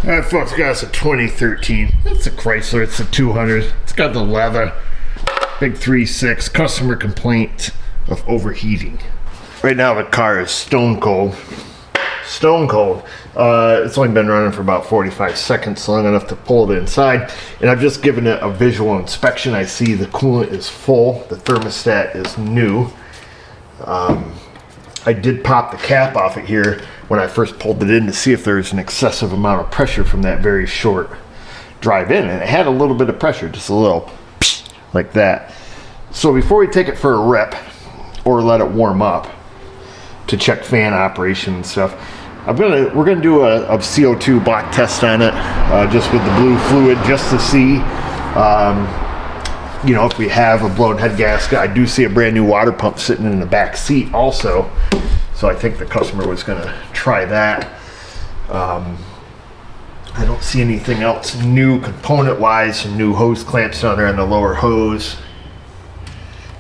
Alright folks, guys, a 2013. It's a Chrysler, it's a 200. It's got the leather. Big 3.6, customer complaint of overheating. Right now the car is stone cold. Stone cold. It's only been running for about 45 seconds, long enough to pull it inside. And I've just given it a visual inspection. I see the coolant is full, the thermostat is new. I did pop the cap off it here when I first pulled it in to see if there's an excessive amount of pressure from that very short drive in. And it had a little bit of pressure, just a little like that. So before we take it for a rip or let it warm up to check fan operation and stuff, we're gonna do a CO2 block test on it, just with the blue fluid, just to see you know, if we have a blown head gasket. I do see a brand new water pump sitting in the back seat also, so I think the customer was gonna try that. I don't see anything else new component wise. Some new hose clamps down there on the lower hose.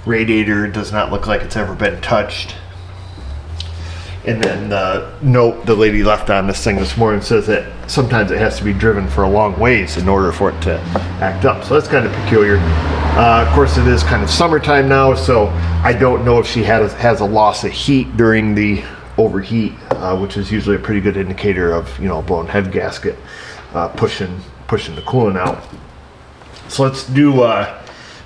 Radiator does not look like it's ever been touched. And then the note the lady left on this thing this morning says that sometimes it has to be driven for a long ways in order for it to act up. So that's kind of peculiar. Of course, it is kind of summertime now, so I don't know if she has a loss of heat during the overheat, which is usually a pretty good indicator of, you know, a blown head gasket pushing the coolant out. So let's do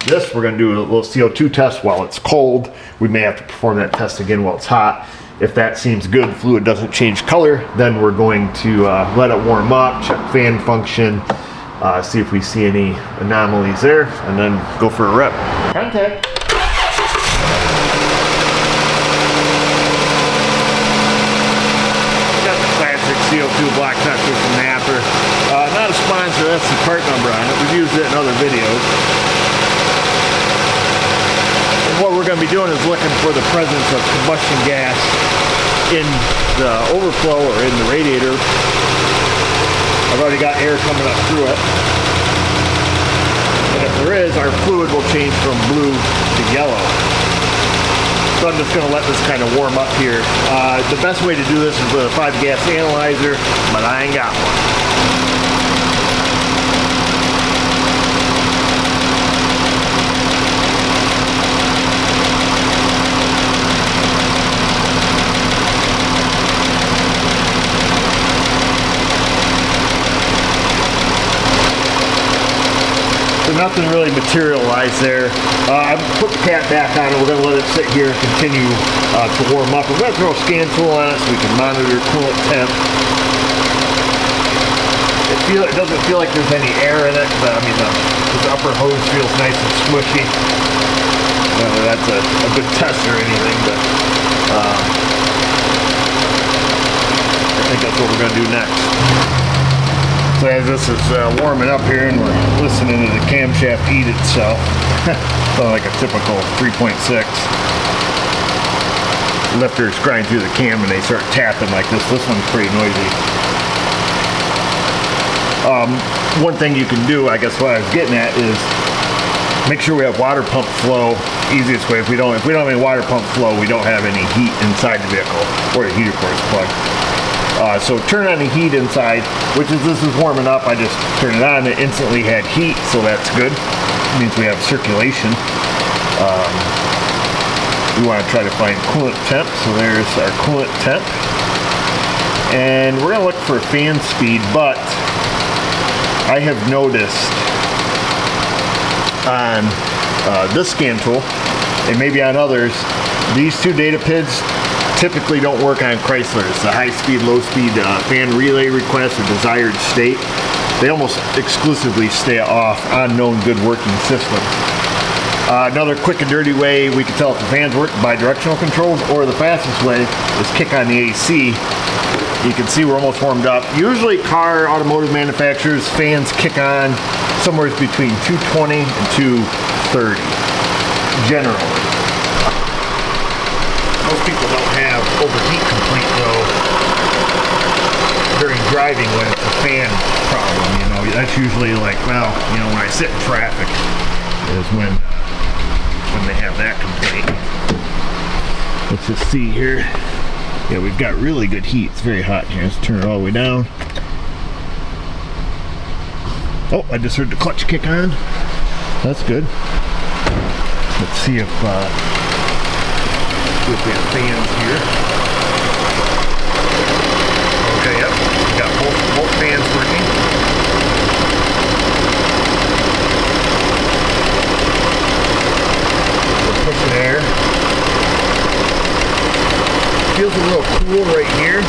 this. We're going to do a little CO2 test while it's cold. We may have to perform that test again while it's hot. If that seems good, fluid doesn't change color, then we're going to let it warm up, check fan function, see if we see any anomalies there, and then go for a rep. Contact. Got the classic CO2 block tester from Napper. Not a sponsor, that's the part number on it. We've used it in other videos. What we're going to be doing is looking for the presence of combustion gas in the overflow or in the radiator. I've already got air coming up through it. And if there is, our fluid will change from blue to yellow. So I'm just going to let this kind of warm up here. The best way to do this is with a 5-gas analyzer, but I ain't got one. So nothing really materialized there. I put the cap back on it. We're going to let it sit here and continue to warm up. We're going to throw a scan tool on it so we can monitor coolant temp. It doesn't feel like there's any air in it, but I mean the upper hose feels nice and squishy. Whether that's a good test or anything, but I think that's what we're going to do next. So as this is warming up here and we're listening to the camshaft heat itself, sounds like a typical 3.6. Lifters grind through the cam and they start tapping like this. This one's pretty noisy. One thing you can do, I guess what I was getting at, is make sure we have water pump flow. Easiest way, if we don't have any water pump flow, we don't have any heat inside the vehicle, or the heater core is plugged. So turn on the heat inside, which is, this is warming up. I just turned it on, it instantly had heat, so that's good. It means we have circulation. We want to try to find coolant temp, so there's our coolant temp. And we're going to look for fan speed, but I have noticed on this scan tool, and maybe on others, these two data PIDs typically don't work on Chryslers. The high speed, low speed fan relay request or desired state, they almost exclusively stay off on known good working systems. Another quick and dirty way we can tell if the fans work, bi-directional controls, or the fastest way is kick on the AC. You can see we're almost warmed up. Usually automotive manufacturers, fans kick on somewhere between 220 and 230, generally. Most people don't have overheat complaint though during driving when it's a fan problem. You know, that's usually like, well, you know, when I sit in traffic is when they have that complaint. Let's just see here. Yeah, we've got really good heat. It's very hot here. Let's turn it all the way down. Oh, I just heard the clutch kick on. That's good. Let's see if we have fans here. Okay, yep. We got both fans working. We're pushing air. Feels a little cool right here.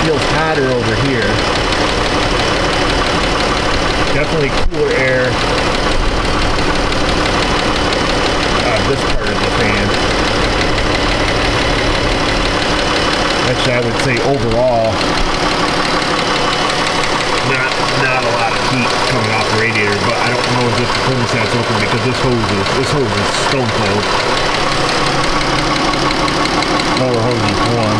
Feels hotter over here. Definitely cooler air out of this part of the fan. Actually, I would say overall, not a lot of heat coming off the radiator, but I don't know if the thermostat's open because this hose is stone cold. Lower hose is warm.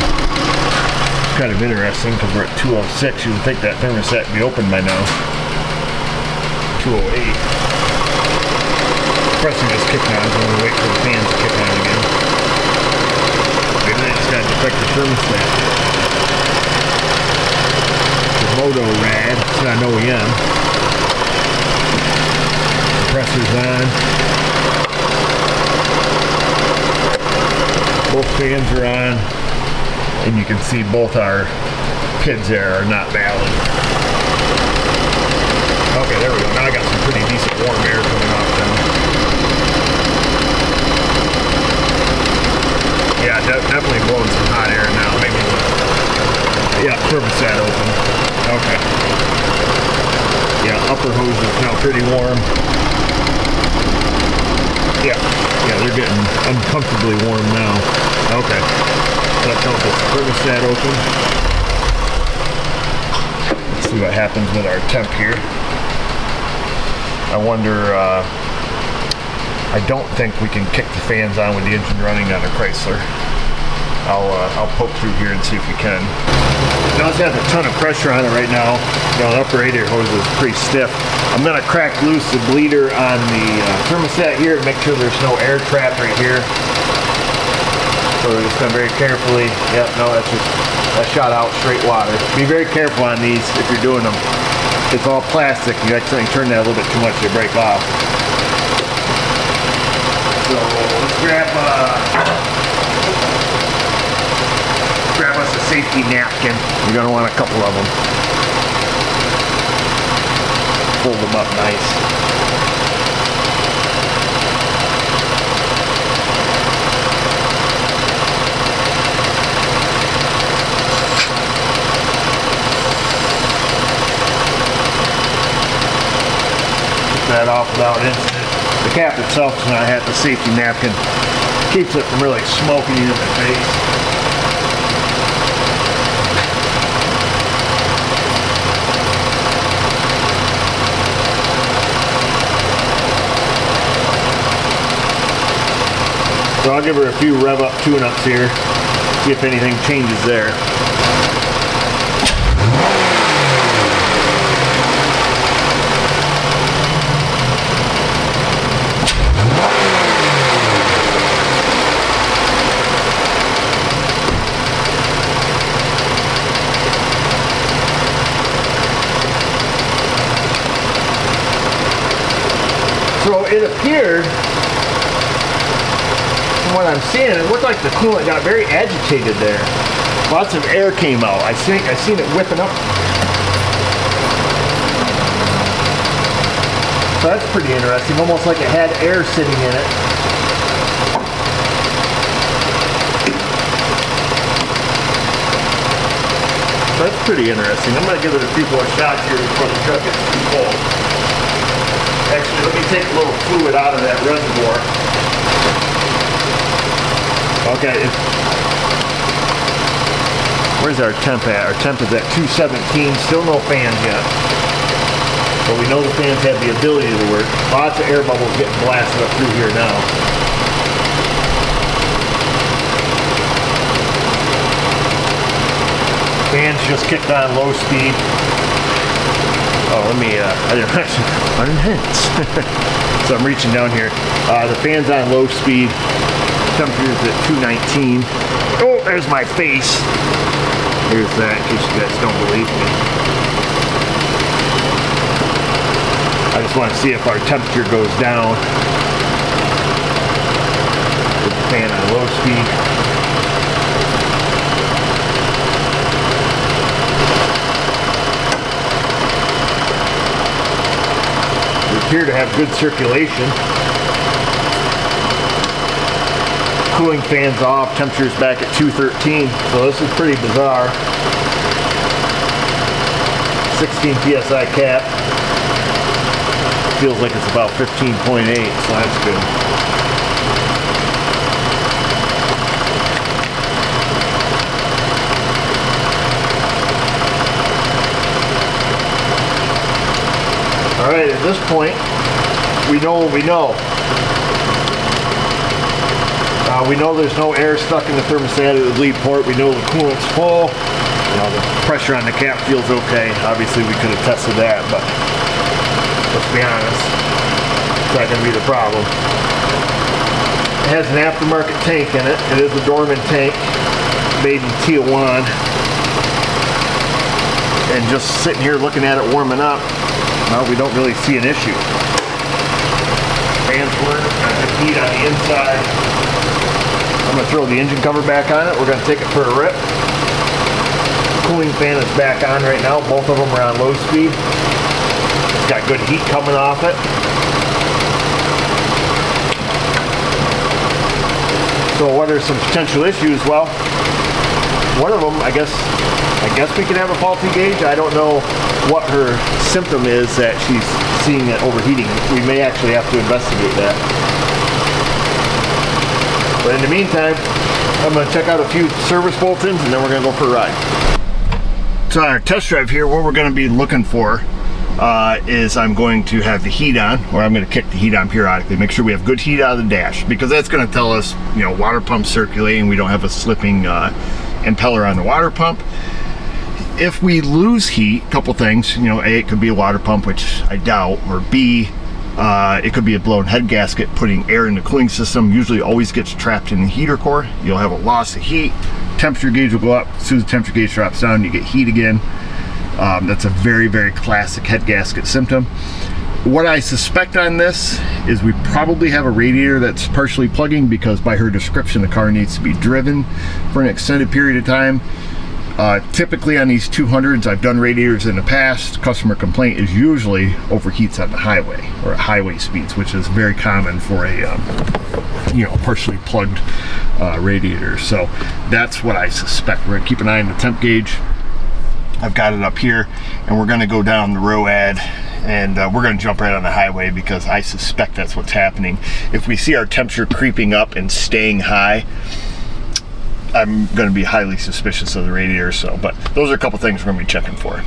Kind of interesting because we're at 206. You would think that thermostat would be open by now. 208. Compressor just kicked on, so I'm going to wait for the fans to kick on again. Maybe they just got a defective thermostat. The Moto rad, it's not an OEM. Compressor's on. Both fans are on. And you can see both our pins there are not valid. Okay, there we go. Now I got some pretty decent warm air coming off them. Yeah, definitely blowing some hot air now. Maybe. Yeah, thermostat open. Okay. Yeah, upper hose is now pretty warm. Yeah, they're getting uncomfortably warm now. Okay. That tells us thermostat open. Let's see what happens with our temp here. I wonder, I don't think we can kick the fans on with the engine running on a Chrysler. I'll poke through here and see if we can. It does have a ton of pressure on it right now. You know, the upper radiator hose is pretty stiff. I'm going to crack loose the bleeder on the thermostat here and make sure there's no air trap right here. So we're just going to very carefully, yep, no, that shot out straight water. Be very careful on these if you're doing them. It's all plastic. You accidentally turn that a little bit too much, they break off. So let's grab us a safety napkin. You're going to want a couple of them. Fold them up nice. That off without incident. The cap itself does not have the safety napkin. Keeps it from really smoking you in the face. So I'll give her a few rev up tune-ups here, see if anything changes there. So it appeared, from what I'm seeing, it looked like the coolant got very agitated there. Lots of air came out. I seen it whipping up. So that's pretty interesting, almost like it had air sitting in it. So that's pretty interesting. I'm going to give it a few more shots here before the truck gets too cold. Actually, let me take a little fluid out of that reservoir. Okay. Where's our temp at? Our temp is at 217. Still no fans yet. But we know the fans have the ability to work. Lots of air bubbles getting blasted up through here now. Fans just kicked on low speed. Oh, let me, I didn't unenhance. So I'm reaching down here. The fan's on low speed. Temperature's at 219. Oh, there's my face. Here's that, in case you guys don't believe me. I just want to see if our temperature goes down with the fan on low speed. We appear to have good circulation. Cooling fan's off, temperature's back at 213, so this is pretty bizarre. 16 psi cap. Feels like it's about 15.8, so that's good. All right, at this point, we know what we know. We know there's no air stuck in the thermostat at the lead port. We know the coolant's full. You know, the pressure on the cap feels okay. Obviously, we could have tested that, but let's be honest, it's not going to be the problem. It has an aftermarket tank in it. It is a Dorman tank, made in Tijuana. And just sitting here looking at it warming up, well, we don't really see an issue. Fans work, got the heat on the inside. I'm going to throw the engine cover back on it. We're going to take it for a rip. Cooling fan is back on right now. Both of them are on low speed. It's got good heat coming off it. So what are some potential issues? Well, one of them, I guess we could have a faulty gauge. I don't know what her symptom is that she's seeing it overheating. We may actually have to investigate that. But in the meantime, I'm going to check out a few service bulletins and then we're going to go for a ride. So on our test drive here, what we're going to be looking for is I'm going to have the heat on, or I'm going to kick the heat on periodically, make sure we have good heat out of the dash, because that's going to tell us, you know, water pump circulating, we don't have a slipping impeller on the water pump. If we lose heat, a couple things, you know, A, it could be a water pump, which I doubt, or B, it could be a blown head gasket putting air in the cooling system. Usually always gets trapped in the heater core. You'll have a loss of heat. Temperature gauge will go up. As soon as the temperature gauge drops down, you get heat again. That's a very, very classic head gasket symptom. What I suspect on this is we probably have a radiator that's partially plugging, because by her description, the car needs to be driven for an extended period of time. Typically on these 200s, I've done radiators in the past. Customer complaint is usually overheats on the highway or at highway speeds, which is very common for a you know, partially plugged radiator. So that's what I suspect. We're gonna keep an eye on the temp gauge. I've got it up here, and we're gonna go down the ROAD, and we're gonna jump right on the highway, because I suspect that's what's happening. If we see our temperature creeping up and staying high, I'm going to be highly suspicious of the radiator. So, but those are a couple things we're going to be checking for.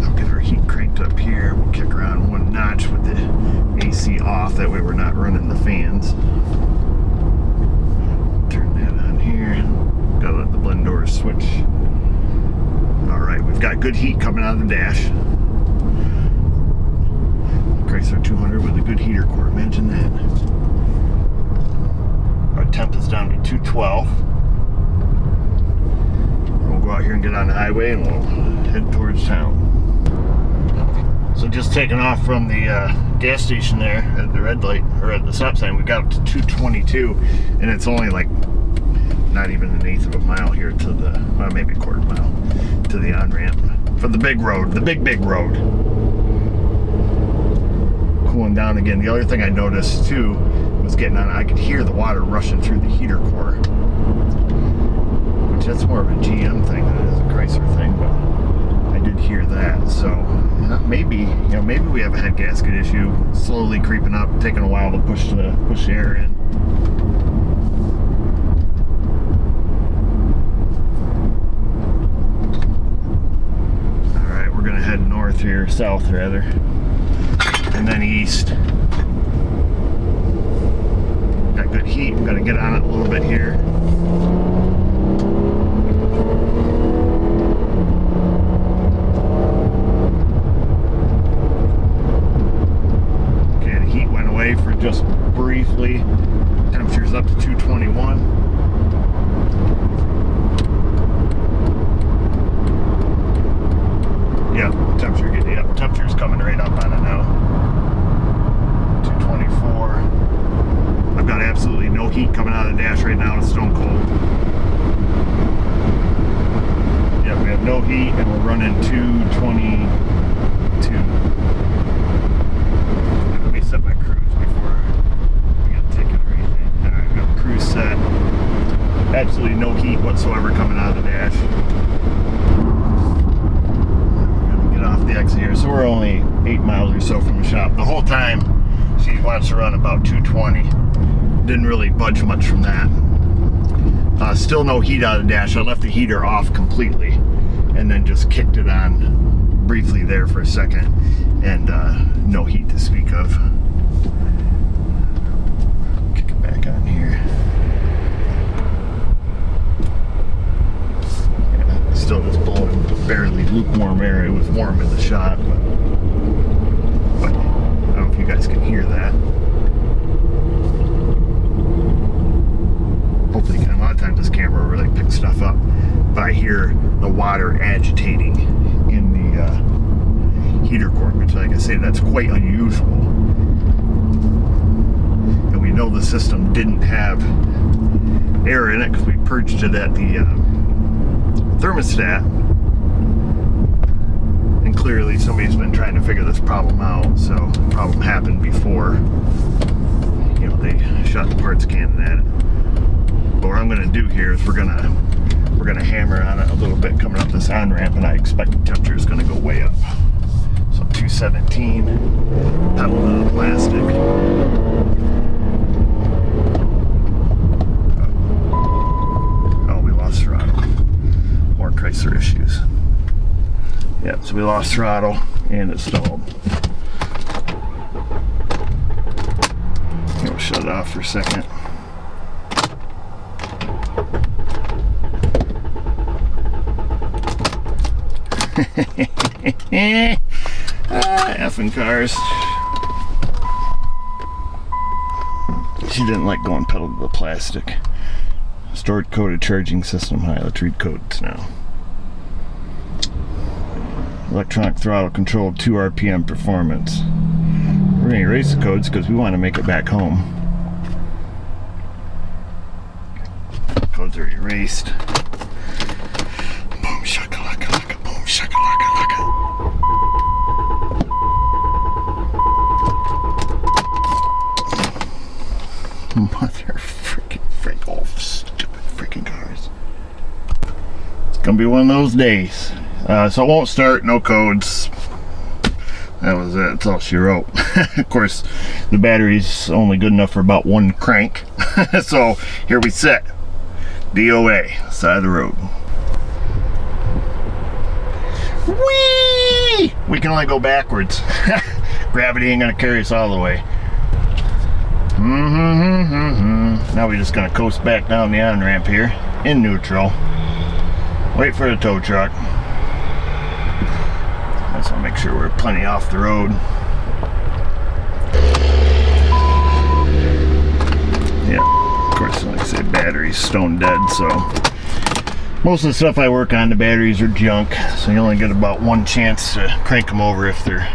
I'll get our heat cranked up here. We'll kick around one notch with the AC off. That way we're not running the fans. Turn that on here. Got to let the blend doors switch. All right, we've got good heat coming out of the dash. Chrysler 200 with a good heater core. Imagine that. Our temp is down to 212. We'll go out here and get on the highway, and we'll head towards town. So just taking off from the gas station there at the red light, or at the stop sign, we got up to 222, and it's only like not even an eighth of a mile here to the, well, maybe a quarter mile to the on-ramp for the big road, the big road. Cooling down again. The other thing I noticed too was getting on, I could hear the water rushing through the heater core. That's more of a GM thing than it is a Chrysler thing, but I did hear that. So maybe, you know, maybe we have a head gasket issue, slowly creeping up, taking a while to push the air in. All right, we're gonna head north here, south rather, and then east. Got good heat. Got to get on it a little bit here. For just briefly. Temperature's up to 221. Yeah, temperature's coming right up on it now. heat, and we're running 222. Let me set my cruise before we get a ticket or anything. Alright, we got the cruise set. Absolutely no heat whatsoever coming out of the dash. We're gonna get off the exit here. So we're only 8 miles or so from the shop. The whole time she wants to run about 220. Didn't really budge much from that. Still no heat out of the dash. I left the heater off completely and then just kicked it on briefly there for a second, and no heat to speak of. Kick it back on here. Yeah, still just blowing barely lukewarm air. It was warm in the shot, but I don't know if you guys can hear that. Hopefully you can. A lot of times this camera really picks stuff up, but I hear the water agitating in the heater cord, which, like I say, that's quite unusual. And we know the system didn't have air in it because we purged it at the thermostat. And clearly somebody's been trying to figure this problem out, so the problem happened before, you know, they shot the parts cannon at it. But what I'm going to do here is we're gonna hammer on it a little bit coming up this on-ramp, and I expect the temperature is going to go way up. So 217, pedal to the plastic. Oh, we lost throttle. More Chrysler issues. Yeah, so we lost throttle and it stalled. We'll shut it off for a second. Effing cars. She didn't like going pedal to the plastic. Stored coded charging system high. Let's read codes now. Electronic throttle control 2 RPM performance. We're going to erase the codes because we want to make it back home. Codes are erased. Boom shakalaka laka, boom shakalaka laka. Mother freaking off, stupid freaking cars. It's gonna be one of those days. So it won't start, no codes. That was it, that's all she wrote. Of course, the battery's only good enough for about 1 crank. So here we sit. DOA, side of the road. Whee! We can only go backwards. Gravity ain't gonna carry us all the way. Now we're just gonna coast back down the on-ramp here in neutral. Wait for the tow truck. I just wanna make sure we're plenty off the road. Yeah, of course, like I said, battery's stone dead, so most of the stuff I work on, the batteries are junk, so you only get about 1 chance to crank them over if they're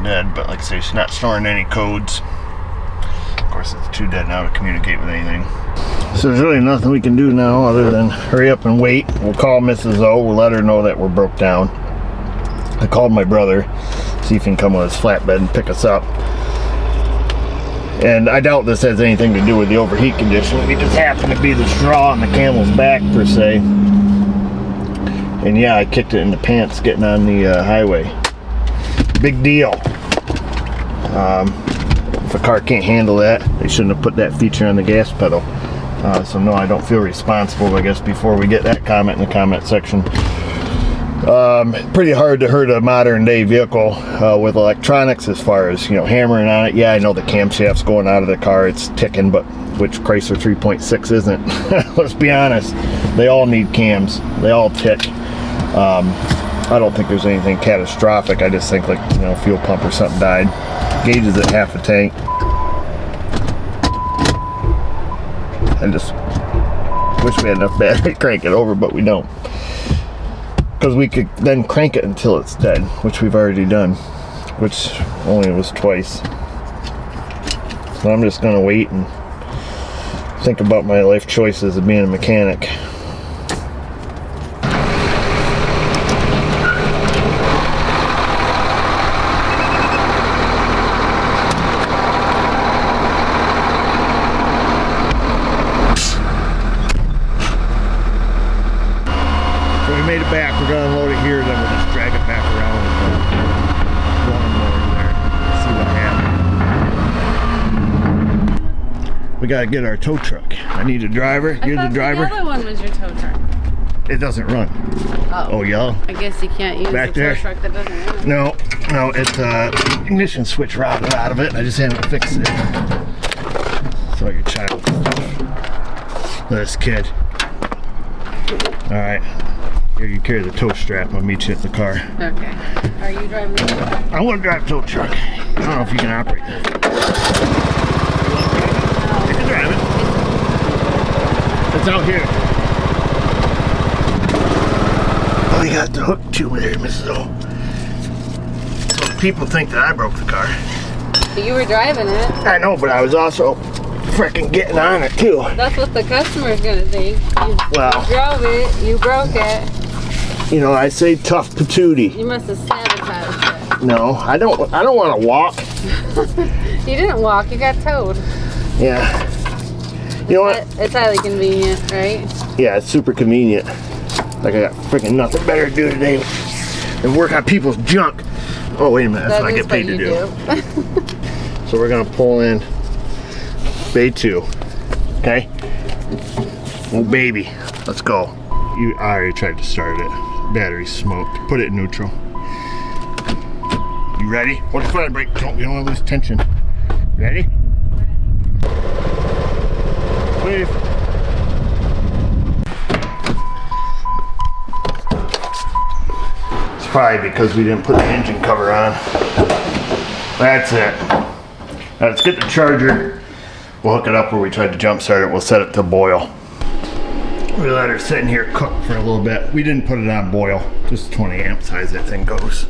dead. But like I say, she's not storing any codes. Of course, it's too dead now to communicate with anything. So there's really nothing we can do now other than hurry up and wait. We'll call Mrs. O. We'll let her know that we're broke down. I called my brother, see if he can come with his flatbed and pick us up. And I doubt this has anything to do with the overheat condition. It just happened to be the straw on the camel's back, per se. And yeah, I kicked it in the pants getting on the highway. Big deal. If a car can't handle that, they shouldn't have put that feature on the gas pedal. So no, I don't feel responsible, I guess, before we get that comment in the comment section. Pretty hard to hurt a modern day vehicle with electronics as far as, you know, hammering on it. Yeah, I know the camshaft's going out of the car, it's ticking, but which Chrysler 3.6 isn't? Let's be honest, they all need cams, they all tick. I don't think there's anything catastrophic. I just think, like, you know, fuel pump or something died. Gauge is at half a tank. I just wish we had enough battery to crank it over, but we don't. Because we could then crank it until it's dead, which we've already done, which only was twice. So I'm just going to wait and think about my life choices of being a mechanic. we made it back. We're gonna unload it here, then we'll just drag it back around with the lawnmower there. See what happens. We gotta get our tow truck. I need a driver. You're the driver. The other one was your tow truck. It doesn't run. Oh, y'all. I guess you can't use back the there. tow truck that doesn't run. No, it's ignition switch routed out of it. I just haven't fixed it. So your child. This kid. All right. Here, you carry the tow strap. I'll meet you at the car. Okay. Are you driving the tow truck? I want to drive tow truck. I don't know if you can operate that. You can drive it. It's out here. Oh, you got the hook to there, Mrs. O. So people think that I broke the car. But you were driving it. I know, but I was also freaking getting on it too. That's what the customer's gonna think. You drove it, you broke it. You know, I say tough patootie. You must have sabotaged it. No, I don't want to walk. You didn't walk, you got towed. Yeah. You know what? It's highly convenient, right? Yeah, it's super convenient. Like I got freaking nothing better to do today than work on people's junk. Oh, wait a minute, that's what I get paid to do. So we're gonna pull in Bay 2. Okay? Oh baby, let's go. I already tried to start it. Battery smoked. Put it in neutral. You ready? Hold the front brake. You don't want to lose tension. Ready? Wave. It's probably because we didn't put the engine cover on. That's it. Now let's get the charger. We'll hook it up where we tried to jump start it. We'll set it to boil. We let her sit in here cook for a little bit. We didn't put it on boil. Just 20 amps high as that thing goes.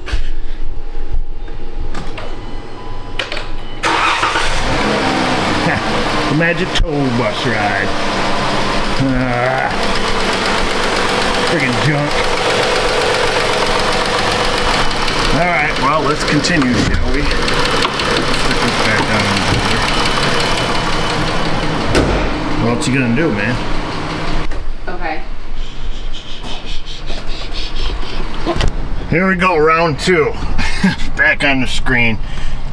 The magic tow bus ride. Friggin' junk. Alright, well, let's continue, shall we? Stick this back down in the holder. What else you gonna do, man? Okay. Here we go, round 2. Back on the screen.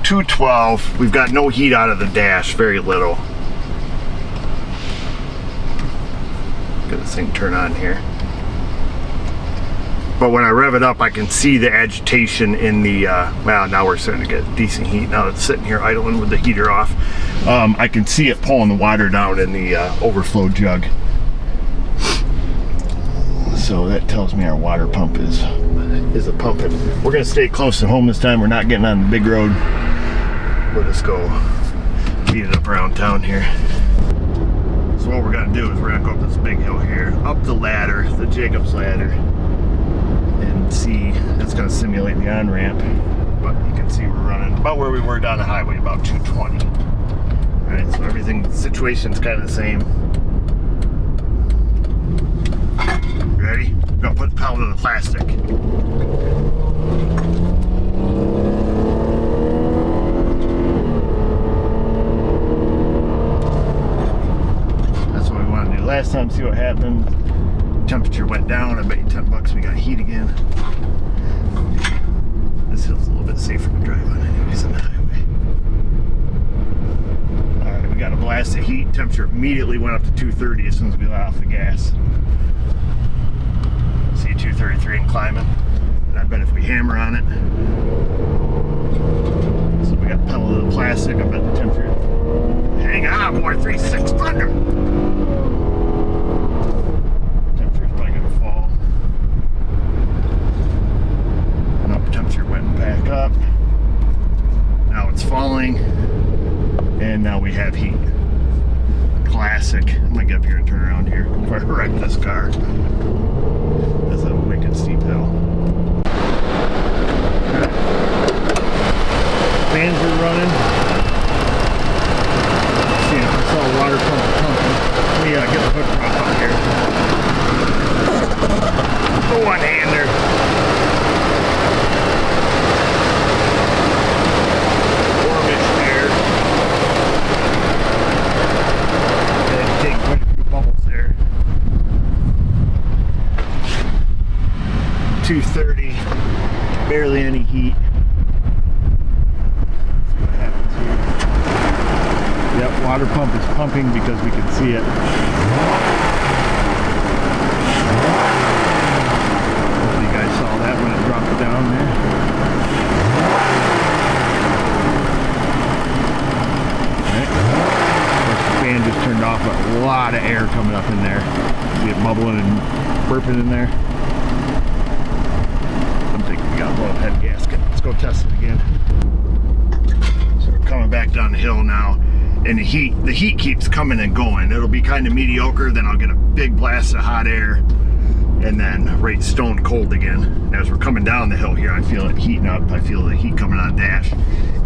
212. We've got no heat out of the dash, very little. Get this thing turn on here. But when I rev it up, I can see the agitation in the, well, now we're starting to get decent heat. Now it's sitting here idling with the heater off. I can see it pulling the water down in the overflow jug. So that tells me our water pump is a pumping. We're gonna stay close to home this time. We're not getting on the big road. We'll just go beat it up around town here. So what we're gonna do is we're gonna go up this big hill here, up the ladder, the Jacob's ladder, and see. It's gonna simulate the on-ramp, but you can see we're running about where we were down the highway, about 220. All right, so everything, the situation's kind of the same. Ready? We're gonna put the pedal to the plastic. That's what we want to do. Last time, see what happened. Temperature went down. I bet you $10 we got heat again. This hill's a little bit safer to drive on anyways than the highway. Alright, we got a blast of heat. Temperature immediately went up to 230 as soon as we let off the gas. See 233 and climbing. And I bet if we hammer on it. So we got pedal to the plastic. I bet the temperature. Hang on, boy, 3.6 thunder. Temperature's probably gonna fall. Nope, temperature went back up. Now it's falling. And now we have heat. Classic. I'm gonna get up here and turn around here before I wreck this car. That's a wicked steep hill. Right. Fans are running. See, I saw a water pump pumping. Let me get the hook prop on here. The one-hander. Warmish air. Take quite a few bubbles there. 230, barely any heat. See what happens here. Yep, water pump is pumping because we can see it. Hopefully you guys saw that when it dropped down there. Fan just turned off, but a lot of air coming up in there. See it bubbling and burping in there. I'm thinking we got a little head gasket. Let's go test it again. So we're coming back down the hill now, and the heat keeps coming and going. It'll be kind of mediocre, then I'll get a big blast of hot air, and then right stone cold again. And as we're coming down the hill here, I feel it heating up. I feel the heat coming on the dash.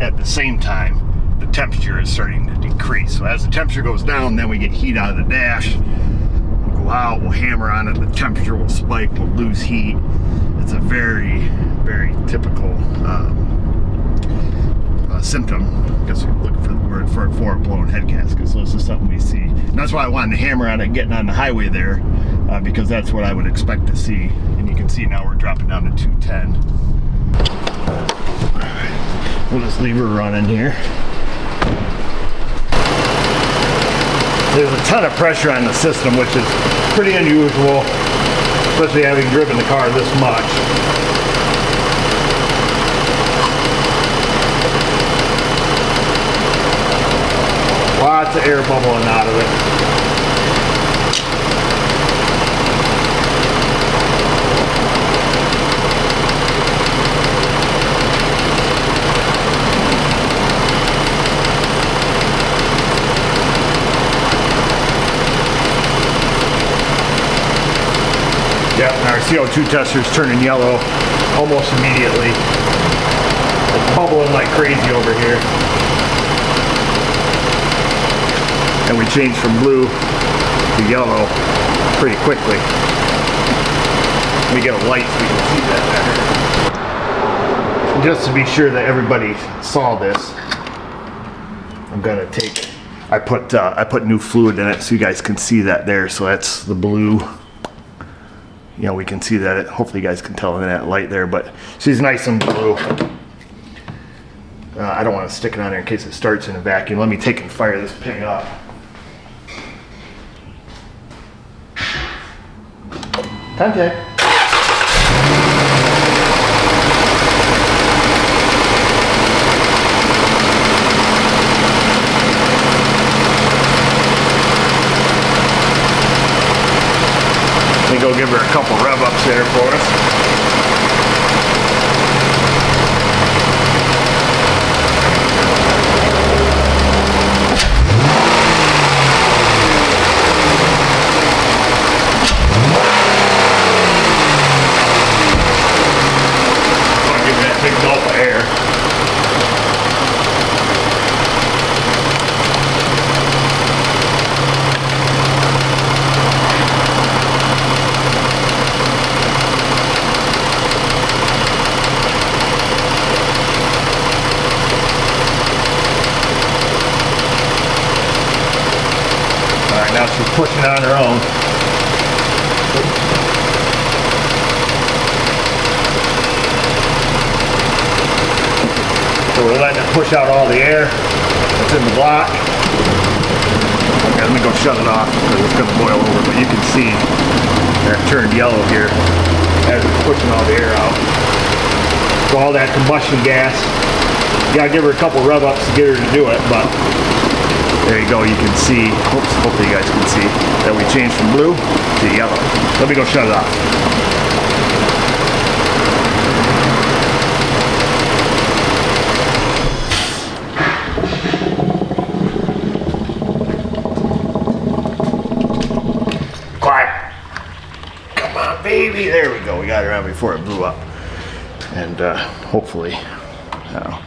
At the same time, the temperature is starting to decrease. So as the temperature goes down, then we get heat out of the dash. We'll go out, we'll hammer on it, the temperature will spike, we'll lose heat. It's a very, very typical symptom. I guess we're looking for the word for a blown head gasket. So this is something we see. And that's why I wanted to hammer on it getting on the highway there, because that's what I would expect to see. And you can see now we're dropping down to 210. All right. We'll just leave her running here. There's a ton of pressure on the system, which is pretty unusual, especially having driven the car this much. Lots of air bubbling out of it. Yep, and our CO2 tester is turning yellow almost immediately. It's bubbling like crazy over here. And we changed from blue to yellow pretty quickly. We get a light so we can see that better. Just to be sure that everybody saw this, I'm gonna take, I put new fluid in it so you guys can see that there. So that's the blue. You know, we can see that. Hopefully you guys can tell in that light there, but she's nice and blue. I don't want to stick it on there in case it starts in a vacuum. Let me take and fire this ping up. Contact. Let me go give her a couple rev ups there for us. I'll give her that big gulp of air. Now she's pushing on her own. So we're letting it push out all the air that's in the block. Okay, let me go shut it off because it's going to boil over, but you can see that turned yellow here as it's pushing all the air out. So all that combustion gas, you gotta give her a couple rev ups to get her to do it, but there you go, you can see, oops, hopefully you guys can see that we changed from blue to yellow. Let me go shut it off. Quiet. Come on, baby. There we go. We got her out before it blew up. And hopefully, I don't know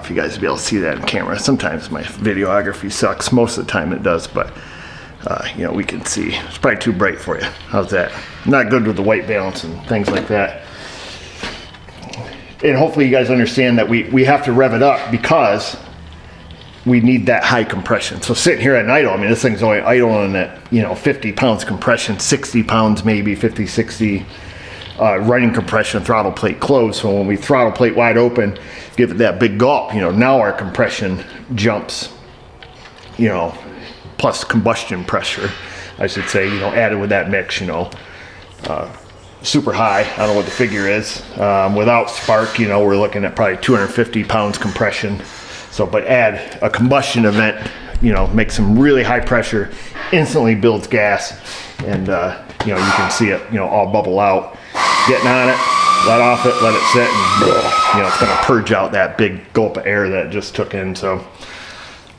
if you guys will be able to see that in camera. Sometimes my videography sucks. Most of the time it does, but you know, we can see. It's probably too bright for you. How's that? Not good with the white balance and things like that. And hopefully you guys understand that we have to rev it up because we need that high compression. So sitting here at idle, I mean, this thing's only idling at, you know, 50 pounds compression, 60 pounds maybe, 50, 60. running compression throttle plate closed. So when we throttle plate wide open, give it that big gulp, you know, now our compression jumps, you know, plus combustion pressure, I should say, you know, added with that mix, you know, super high. I don't know what the figure is. Without spark, you know, we're looking at probably 250 pounds compression. So, but add a combustion event, you know, make some really high pressure, instantly builds gas, and you know, you can see it, you know, all bubble out. Getting on it, let off it, let it sit, and you know, it's gonna purge out that big gulp of air that it just took in. So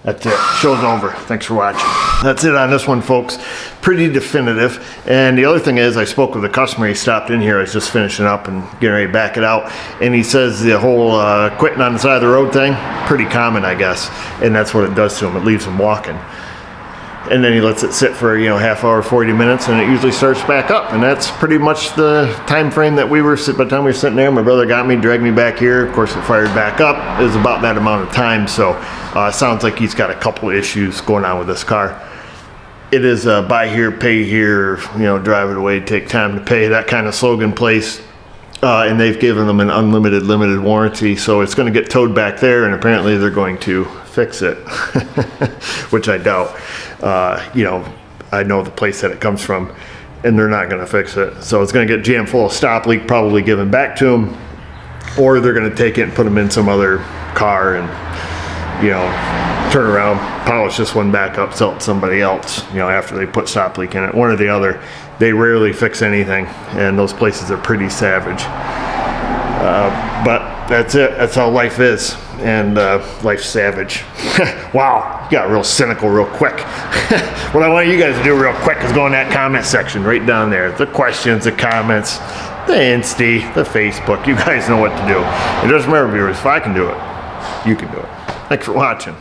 that's it. Show's over. Thanks for watching. That's it on this one, folks. Pretty definitive. And the other thing is, I spoke with a customer. He stopped in here. I was just finishing up and getting ready to back it out. And he says the whole quitting on the side of the road thing, pretty common, I guess. And that's what it does to him. It leaves him walking. And then he lets it sit for, you know, half hour, 40 minutes, and it usually starts back up. And that's pretty much the time frame that we were, by the time we were sitting there, my brother got me, dragged me back here. Of course, it fired back up. It was about that amount of time. So it sounds like he's got a couple of issues going on with this car. It is buy here, pay here, you know, drive it away, take time to pay, that kind of slogan place. And they've given them an unlimited, limited warranty. So it's going to get towed back there, and apparently they're going to fix it, which I doubt. You know, I know the place that it comes from, and they're not going to fix it. So it's going to get jammed full of stop leak, probably given back to them, or they're going to take it and put them in some other car and, you know, turn around, polish this one back up, sell it to somebody else, you know, after they put stop leak in it. One or the other. They rarely fix anything, and those places are pretty savage. But that's it. That's how life is, and life's savage. Wow, you got real cynical real quick. What I want you guys to do real quick is go in that comment section right down there. The questions, the comments, the Insta, the Facebook. You guys know what to do. And just remember, viewers, if I can do it, you can do it. Thanks for watching.